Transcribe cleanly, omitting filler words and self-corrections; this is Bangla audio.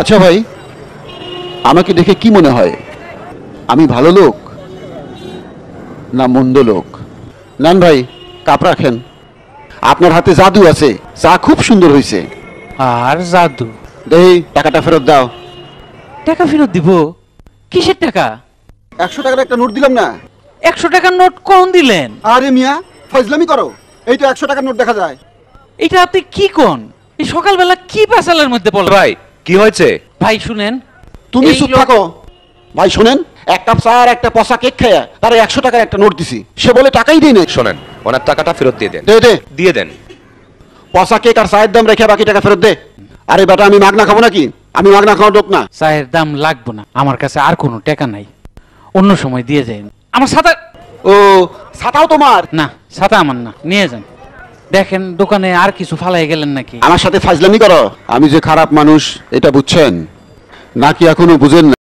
আচ্ছা ভাই, আমাকে দেখে কি মনে হয়, আমি ভালো লোক না মন্দ লোক? নেন ভাই, কাপ রাখেন। আপনার হাতে জাদু আছে, চা খুব সুন্দর হয়েছে। আর জাদু? দেই, টাকাটা ফেরত দাও। টাকা ফেরত দিব? কিসের টাকা? 100 টাকার একটা নোট দিলাম না? 100 টাকার নোট কোন দিলেন? আরে মিয়া, ফজলামি করো। এই তো 100 টাকার নোট দেখা যায়। এটা আপনি কি কোন? এই সকালবেলা কি পেশালের মধ্যে পড়লেন? ভাই কি হয়েছে? ভাই শুনেন, তুমি এই চুপ লোক- থাকো। ভাই শোনেন, এক কাপ চা আর একটা পচা কেক খাইয়া তার 100 টাকার একটা নোট দিছি, সে বলে টাকাই দেয় না। শোনেন, ওনার টাকাটা ফেরত দিয়ে দেন। দে দে, দিয়ে দেন। পচা কেক আর চায়ের দাম রেখে বাকি টাকা ফেরত দে। আরে বেটা, আমি মাগনা খাবো নাকি? আমি মাগনা খাওয়ার লোক না। চায়ের দাম লাগবে না, আমার কাছে আর কোনো টাকা নাই, অন্য সময় দিয়ে যান। আমার ছাতা? ও, ছাতাও তোমার? না, ছাতা আমার না, নিয়ে যান। দেখেন দোকানে আর কিছু ফালাই গেলেন নাকি? আমার সাথে ফাজলামি করো? আমি যে খারাপ মানুষ এটা বুঝছেন নাকি এখনো বুঝেন না?